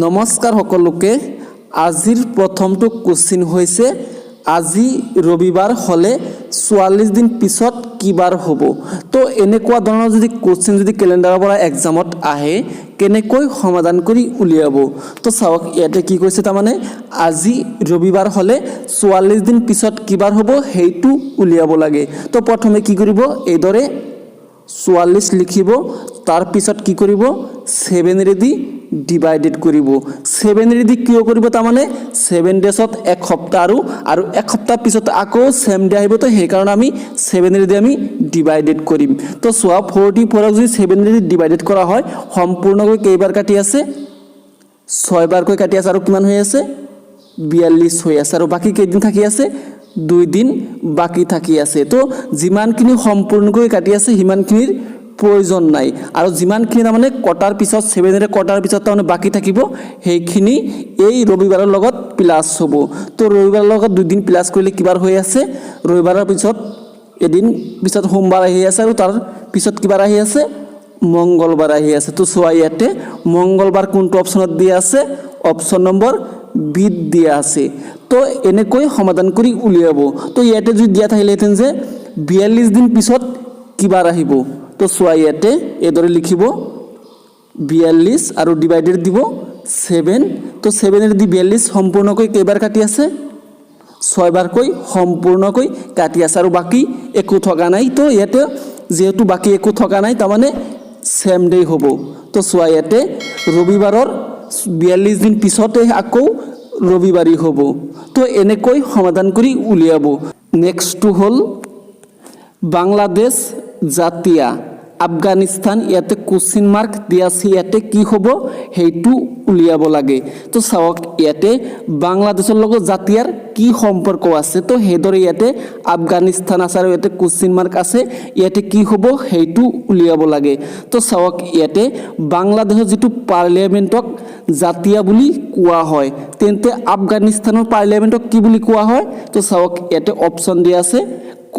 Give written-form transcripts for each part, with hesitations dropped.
নমস্কাৰ সকলোকে। আজিৰ প্ৰথমটো কোশ্চিন হৈছে আজি ৰবিবাৰ হলে 44 দিন পিছত কি বাৰ হ'ব। তো এনেকুৱা ধৰণৰ যদি কোশ্চিন যদি ক্যালেন্ডাৰৰ পৰা এক্সামত আহে কেনেকৈ সমাধান কৰি উলিয়াব। তো চাওক ইয়াতে কি কৈছে, তাৰমানে আজি ৰবিবাৰ হলে 44 দিন পিছত কি বাৰ হ'ব সেইটো উলিয়াব লাগে। তো প্ৰথমে কি কৰিব, এইদৰে 44 লিখিব, তাৰ পিছত কি কৰিব 7 ৰেদি ডিভাইডেড কৰিব। 7 ৰেদি কিয় কৰিব, তাৰমানে 7 ডেজত এক সপ্তাহ আৰু এক সপ্তাহ পিছত আকৌ সেম ডে আহিব, তো সেইকাৰণে আমি 7 ৰেদি আমি ডিভাইডেড কৰিম। তো চোৱা 44ক যদি 7 ৰেদি ডিভাইডেড কৰা হয় সম্পূৰ্ণকৈ কেইবাৰ কাটি আছে, 6 বাৰকৈ কাটি আছে, আৰু কিমান হৈ আছে 42 হৈ আছে, আৰু বাকি কেইদিন থাকি আছে 2 দিন বাকি থাকি আছে। তো যিমানখিনি সম্পূৰ্ণকৈ কাটি আছে সিমানখিনিৰ প্ৰয়োজন নাই, আৰু যিমানখিনি তাৰমানে কটাৰ পিছত 7 ৰে কটাৰ পিছত তাৰমানে বাকি থাকিব সেইখিনি এই ৰবিবাৰৰ লগত প্লাস হ'ব। তো ৰবিবাৰৰ লগত 2 দিন প্লাস কৰিলে কিবাৰ হৈ আছে, ৰবিবাৰৰ পিছত এদিন পিছত সোমবাৰ আহি আছে, আৰু তাৰ পিছত কিবাৰ আহি আছে মঙ্গলবাৰ আহি আছে। তো চোৱা ইয়াতে মঙ্গলবাৰ কোনটো অপশনত দিয়া আছে, অপশন নম্বৰ বি দিয়া আছে। তো এনেকৈ সমাধান কৰি উলিয়াব। তো ইয়াতে যদি দিয়া থাকিলেহেঁতেন যে 42 দিন পিছত কিবাৰ আহিব, তো চোৱা ইয়াতে এইদৰে লিখিব 42 আৰু ডিভাইডেড দিব 7। তো 7 ৰেদি 42 সম্পূৰ্ণকৈ কেইবাৰ কাটি আছে, 6 বাৰকৈ সম্পূৰ্ণকৈ কাটি আছে, আৰু বাকি একো থকা নাই। তো ইয়াতে যেহেতু বাকি একো থকা নাই তাৰমানে সেম ডে হ'ব। তো চোৱা ইয়াতে ৰবিবাৰৰ 42 দিন পিছতে আকৌ ৰবিবাৰী হ'ব। তো এনেকৈ সমাধান কৰি উলিয়াব। নেক্সটটো হ'ল বাংলাদেশ জাতীয় আফগানিস্তান, ইয়াতে কোশ্চিন মাৰ্ক দিয়া আছে, ইয়াতে কি হ'ব সেইটো উলিয়াব লাগে। তো চাওক ইয়াতে বাংলাদেশৰ লগত জাতিয়াৰ কি সম্পৰ্ক আছে, তো সেইদৰে ইয়াতে আফগানিস্তান আছে আৰু ইয়াতে কোশ্চিন মাৰ্ক আছে, ইয়াতে কি হ'ব সেইটো উলিয়াব লাগে। তো চাওক ইয়াতে বাংলাদেশৰ যিটো পাৰ্লিয়ামেণ্টক জাতীয় বুলি কোৱা হয়, তেন্তে আফগানিস্তানৰ পাৰ্লিয়ামেণ্টক কি বুলি কোৱা হয়। তো চাওক ইয়াতে অপশ্যন দিয়া আছে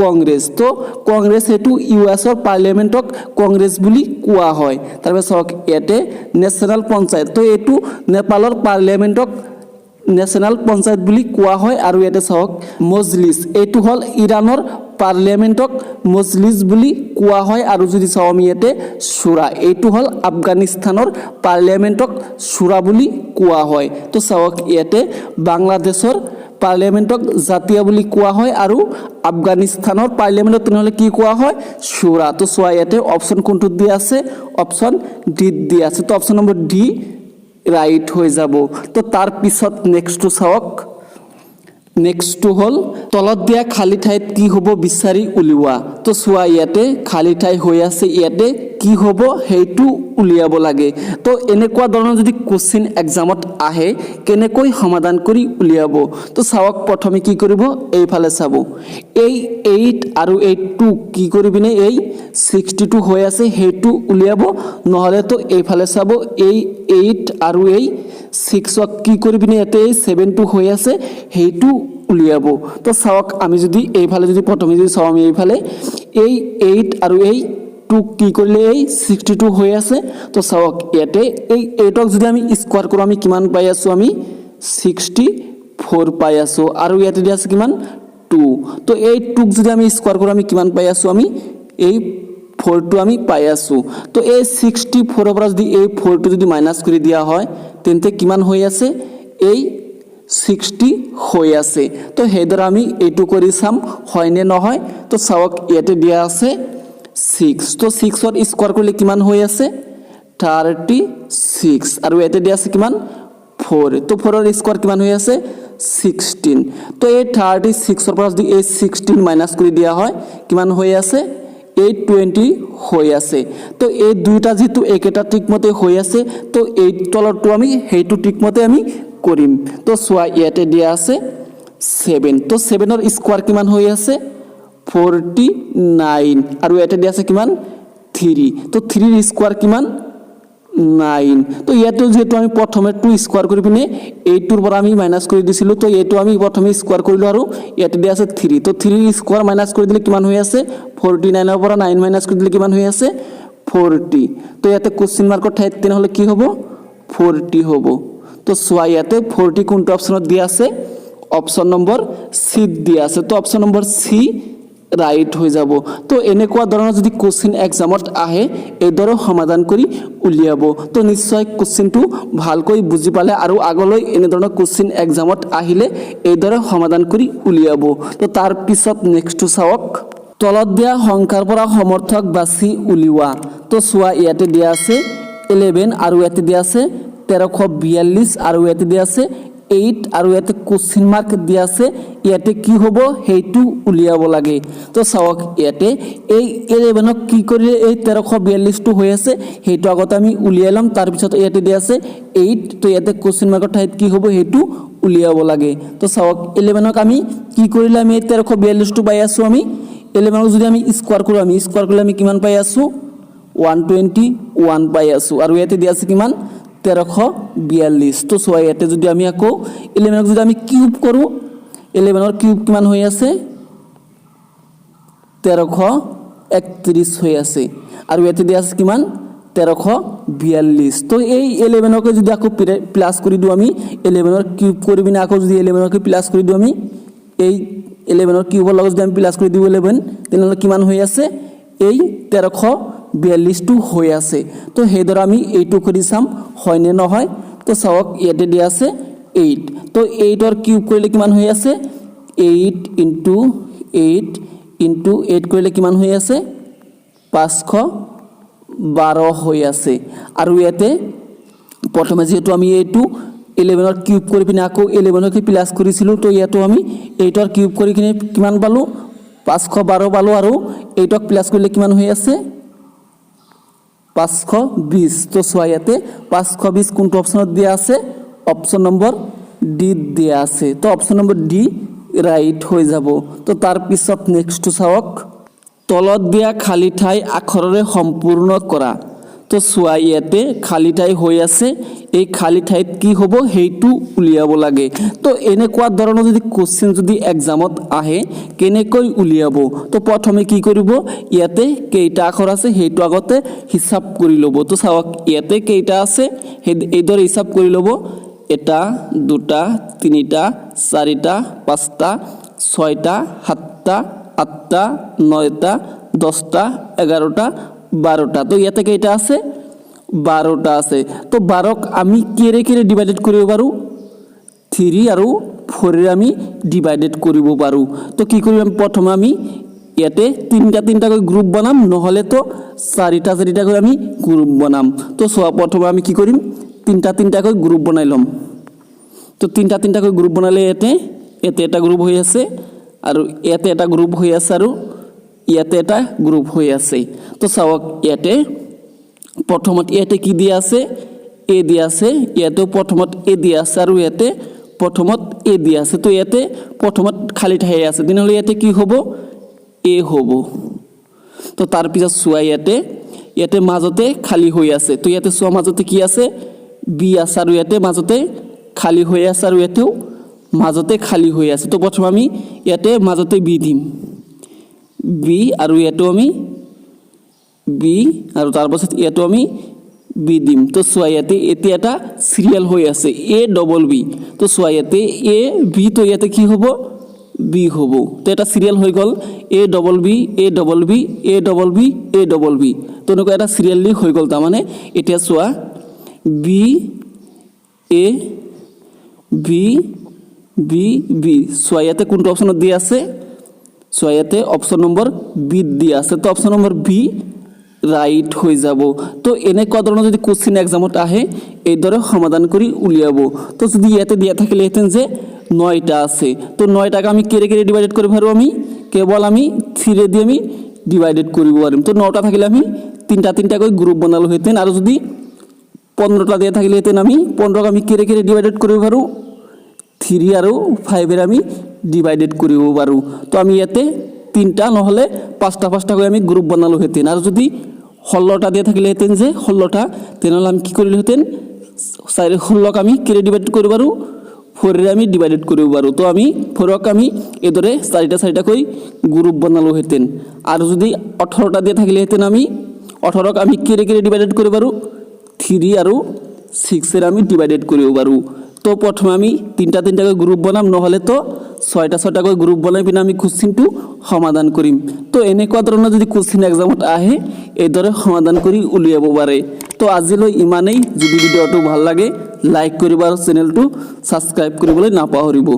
কংগ্ৰেছ। তো কংগ্ৰেছ এইটো ইউএছৰ পাৰ্লিয়ামেণ্টক কংগ্ৰেছ বুলি কোৱা হয়। তাৰপিছত চাওক ইয়াতে নেশ্যনেল পঞ্চায়ত, তো এইটো নেপালৰ পাৰ্লিয়ামেণ্টক নেশ্যনেল পঞ্চায়ত বুলি কোৱা হয়। আৰু ইয়াতে চাওক মজলিছ, এইটো হ'ল ইৰাণৰ পাৰ্লিয়ামেণ্টক মজলিছ বুলি কোৱা হয়। আৰু যদি চাওঁ আমি ইয়াতে শুৰা, এইটো হ'ল আফগানিস্তানৰ পাৰ্লিয়ামেণ্টক শুৰা বুলি কোৱা হয়। তো চাওক ইয়াতে বাংলাদেশৰ পাৰ্লিয়ামেণ্টক জাতীয় বুলি কোৱা হয়, আৰু আফগানিস্তানৰ পাৰ্লিয়ামেণ্টক তেনেহ'লে কি কোৱা হয় শুৰা। তো চোৱা ইয়াতে অপশ্যন কোনটোত দিয়া আছে, অপশ্যন ডি দিয়া আছে। তো অপশ্যন নম্বৰ ডি ৰাইট হৈ যাব। তো তাৰ পিছত নেক্সটটো চাওক, নেক্সটটো হ'ল তলত দিয়া খালী ঠাইত কি হ'ব বিচাৰি উলিওৱা। তো চোৱা ইয়াতে খালী ঠাই হৈ আছে, ইয়াতে কি হ'ব সেইটো উলিয়াব লাগে। তো এনেকুৱা ধৰণৰ যদি কোশ্চিন এক্সামত আহে কেনেকৈ সমাধান কৰি উলিয়াব। তো চাওক প্ৰথমে কি কৰিব, এইফালে চাব, এই 8 আৰু 8 কি কৰি পিনে এই 62 হৈ আছে সেইটো উলিয়াব, নহ'লে তো এইফালে চাব এই 8 আৰু এই 6ক কি কৰি পিনে ইয়াতে এই 7 হৈ আছে সেইটো উলিয়াব। তো চাওক আমি যদি এইফালে যদি প্ৰথমে যদি চাওঁ আমি এইফালে এই 8 আৰু এই 2 কি কৰিলে এই 62 হৈ আছে। তো চাওক ইয়াতে এই 8ক যদি আমি স্কোয়াৰ কৰোঁ আমি কিমান পাই আছোঁ, আমি 64 পাই আছোঁ, আৰু ইয়াতে দিয়া আছে কিমান 2। তো এই 2ক যদি আমি স্কোয়াৰ কৰোঁ আমি কিমান পাই আছোঁ, আমি এই 4টো আমি পাই আছোঁ। তো এই 64ৰ পৰা যদি এই 4টো যদি মাইনাছ কৰি দিয়া হয় তেন্তে কিমান হৈ আছে, এই 60 হৈ আছে। তো সেইদৰে আমি এইটো কৰি চাম হয়নে নহয়। তো চাওক ইয়াতে দিয়া আছে 6, তো 6ৰ স্কোয়াৰ কৰিলে কিমান হৈ আছে 36, আৰু ইয়াতে দিয়া আছে কিমান 4, তো 4ৰ স্কোয়াৰ কিমান হৈ আছে 16। তো এই 36ৰ পৰা যদি এই 16 মাইনাছ কৰি দিয়া হয় কিমান হৈ আছে, এই 20 হৈ আছে। তো এই দুইটা যেহেতু একেটা ঠিকমতে হৈ আছে, তো এই তলৰটো আমি সেইটো ঠিকমতে আমি কৰিম। তো চোৱা ইয়াতে দিয়া আছে 7, তো 7ৰ স্কোয়াৰ কিমান হৈ আছে 49, আৰু ইয়াতে দিয়া আছে কিমান 3, তো 3ৰ স্কোয়াৰ কিমান 9। তো ইয়াতেও যেহেতু আমি প্ৰথমে 2 স্কোয়াৰ কৰি পিনে এইটোৰ পৰা আমি মাইনাছ কৰি দিছিলোঁ, তো এইটো আমি প্ৰথমে স্কোয়াৰ কৰিলোঁ, আৰু ইয়াতে দিয়া আছে 3, তো 3ৰ স্কোয়াৰ মাইনাছ কৰি দিলে কিমান হৈ আছে 49ৰ পৰা 9 মাইনাছ কৰি দিলে কিমান হৈ আছে 40। তো ইয়াতে কোশ্চিন মাৰ্কৰ ঠাইত তেনেহ'লে কি হ'ব 40 হ'ব। তো চোৱা ইয়াতে 40 কোনটো অপশ্যনত দিয়া আছে অপশ্যন নম্বৰ সি দিয়া আছে তো অপশ্যন নম্বৰ সি ৰাইট হৈ যাব তো এনেকুৱা ধৰণৰ যদি কোশ্চিন এক্সামত আহে এইদৰে সমাধান কৰি উলিয়াব তো নিশ্চয় কোশ্চিনটো ভালকৈ বুজি পালে আৰু আগলৈ এনে ধৰণৰ কোশ্চিন এক্সামত আহিলে এইদৰে সমাধান কৰি উলিয়াব তো তাৰ পিছত নেক্সটটো চাওক তলত দিয়া সংখ্যাৰ পৰা সমৰ্থক বাছি উলিওৱা তো চোৱা ইয়াতে দিয়া আছে 11 আৰু ইয়াতে দিয়া আছে 1342 আৰু ইয়াতে দিয়া আছে 8 আৰু ইয়াতে কোশ্চিন মাৰ্ক দিয়া আছে ইয়াতে কি হ'ব হেইটো উলিয়াব লাগে তো চাওক ইয়াতে এই 11ক কি কৰিলে এই 1342 টো হৈ আছে হেইটো আগত আমি উলিয়ালাম তাৰ পিছত ইয়াতে দিয়া আছে 8 তো ইয়াতে কোশ্চিন মাৰ্কৰ ঠাইত কি হ'ব হেইটো উলিয়াব লাগে তো চাওক 11ক আমি কি কৰিলে আমি 1342 টো পাই আছো আমি 11ক যদি আমি স্কয়াৰ কৰো আমি স্কয়াৰ কৰিলে আমি কিমান পাই আছো 121 পাই আছো আৰু ইয়াতে দিয়া আছে কিমান 1342 তো চোৱা ইয়াতে যদি আমি আকৌ 11ক যদি আমি কিউব কৰো 11ৰ কিউব কিমান হৈ আছে 1331 হৈ আছে আৰু ইয়াতে দিয়া আছে কিমান 1342 তো এই 11ক যদি আকৌ প্লাস কৰি দিও আমি 11ৰ কিউব কৰি বিনা আকৌ যদি 11ক প্লাস কৰি দিও আমি এই 11ৰ কিউবৰ লগত যদি আমি প্লাস কৰি দিও 11 তেনেহলে কিমান হৈ আছে এই 1342 টো হৈ আছে তো হেদৰ আমি এইটো কৰি চাম হয় নে নহয় তো চাওক ইয়াতে দিয়া আছে 8 তো 8 ৰ কিউব কৰিলে কিমান হৈ আছে 8 * 8 কৰিলে কিমান হৈ আছে 512 হৈ আছে আৰু ইয়াতে প্ৰথমে যেটো আমি এইটো 11 ৰ কিউব কৰি পিনে আকৌ 11 কে প্লাস কৰিছিলো তো ইয়াতো আমি 8 ৰ কিউব কৰি কিনে কিমান পালো 512 পালো আৰু 8ক প্লাস কৰিলে কিমান হৈ আছে 520 তো চোৱা ইয়াতে 520 কোনটো অপশ্যনত দিয়া আছে অপশ্যন নম্বৰ ডি দিয়া আছে তো অপশ্যন নম্বৰ ডি ৰাইট হৈ যাব তো তাৰ পিছত নেক্সটটো চাওক তলত দিয়া খালি ঠাই আখৰৰে সম্পূৰ্ণ কৰা তো চোৱা ইয়াতে খালি ঠাই হৈ আছে এই খালি ঠাইত কি হ'ব হেইটো উলিয়াব লাগে তো এনেকুৱা ধৰণৰ যদি কোশ্চিন যদি এক্সামত আহে কেনেকৈ উলিয়াব তো প্ৰথমে কি কৰিব ইয়াতে কেইটা আখৰ আছে হেইটো আগতে হিসাব কৰি লব তো চাওক ইয়াতে কেইটা আছে এইদৰে হিসাব কৰি লব এটা দুটা তিনিটা চাৰিটা পাঁচটা ছয়টা সাতটা আঠটা নয়টা 10টা 11টা 12টা তো ইয়াতে কেইটা আছে 12টা আছে তো 12ক আমি কেৰে কেৰে ডিভাইডেড কৰিব পাৰো 3 আৰু 4 ৰে আমি ডিভাইডেড কৰিব পাৰো তো কি কৰিম প্ৰথমে আমি ইয়াতে তিনটা কৈ গ্ৰুপ বনাম নহলে তো চাৰিটা কৈ আমি গ্ৰুপ বনাম তো সোয়া প্ৰথমে আমি কি কৰিম তিনটা কৈ গ্ৰুপ বনাই লম তো তিনটা কৈ গ্ৰুপ বনালে ইয়াতে এটা গ্ৰুপ হৈ আছে আৰু ইয়াতে এটা গ্ৰুপ হৈ আছে আৰু ইয়াতে এটা গ্ৰুপ হৈ আছে তো চাওক ইয়াতে প্ৰথমত ইয়াতে কি দিয়া আছে এ দিয়া আছে ইয়াতে প্ৰথমত এ দিয়া আছে আৰু ইয়াতে প্ৰথমত এ দিয়া আছে তো ইয়াতে প্ৰথমত খালি ঠাই আছে দিনলে ইয়াতে কি হ'ব এ হ'ব তো তাৰ পিছত চোৱা ইয়াতে মাজতে খালি হৈ আছে তো ইয়াতে চোৱা মাজতে কি আছে বি আছে আৰু ইয়াতে মাজতে খালি হৈ আছে আৰু ইয়াতেও মাজতে খালি হৈ আছে তো প্ৰথম আমি ইয়াতে মাজতে বি দিম বি আৰু ইয়াতে আমি বি আৰু তাৰ পাছত ইয়াতে আমি বি দিম তো চোৱা ইয়াতে এটা সিৰিয়াল হৈ আছে এ ডবল বি তো চোৱা ইয়াতে এ বি তো ইয়াতে কি হ'ব বি হ'ব তো এটা সিরিয়াল হৈ গল A double B A double B A double B A double B তো এনেকুৱা এটা সিৰিয়ালি হৈ গল তাৰ মানে এতিয়া চোৱা B A B B B চোৱা ইয়াতে কোনটো অপশ্যনত দিয়া আছে চোৱা ইয়াতে অপশ্যন নম্বৰ বি দিয়া আছে তো অপশ্যন নম্বৰ বি ৰাইট হৈ যাব তো এনেকুৱা ধৰণৰ যদি কোশ্চিন এক্সামত আহে এইদৰে সমাধান কৰি উলিয়াব তো যদি ইয়াতে দিয়া থাকিলে হেতেন যে 9টা আছে তো 9টাক আমি কেৰে কেৰে ডিভাইডেড কৰিব পাৰো আমি কেৱল আমি 3 ৰে দি আমি ডিভাইডেড কৰিব পাৰিম তো 9টা থাকিলে আমি তিনটা কৈ গ্ৰুপ বনালো হেতেন আৰু যদি 15টা দিয়া থাকিলে হেতেন আমি 15ক আমি কেৰে কেৰে ডিভাইডেড কৰিব পাৰো 3 আৰু 5 ৰে আমি ডিভাইডেড কৰিব পাৰো তো আমি ইয়াতে 3টা নহলে 5টা কৈ আমি গ্ৰুপ বনালো হেতেন আৰু যদি 16টা দিয়া থাকিলে হেতেন যে 16টা তেনেহলে আমি কি কৰিলো হেতেন 16ক আমি কেৰে ডিভাইড কৰিব পাৰো 4 ৰে আমি ডিভাইডেড কৰিব পাৰো তো আমি 4ক আমি এদৰে 4টা কৈ গ্ৰুপ বনালো হেতেন আৰু যদি 18টা দিয়া থাকিলে হেতেন আমি 18ক আমি কেৰে কেৰে ডিভাইডেড কৰিব পাৰো 3 আৰু 6 ৰে আমি ডিভাইডেড কৰিব পাৰো তো প্ৰথমে আমি তিনটা তিনটাকৈ গ্ৰুপ বনাম, নহ'লে তো ছয়টা ছয়টাকৈ গ্ৰুপ বনাই পিনে আমি কুৱেশ্যনটো সমাধান কৰিম। তো এনেকুৱা ধৰণৰ যদি কুৱেশ্যন এক্সামত আহে এইদৰে সমাধান কৰি উলিয়াব পাৰে। তো আজিলৈ ইমানেই। যদি ভিডিঅ'টো ভাল লাগে লাইক কৰিব আৰু চেনেলটো ছাবস্ক্ৰাইব কৰিবলৈ নাপাহৰিব।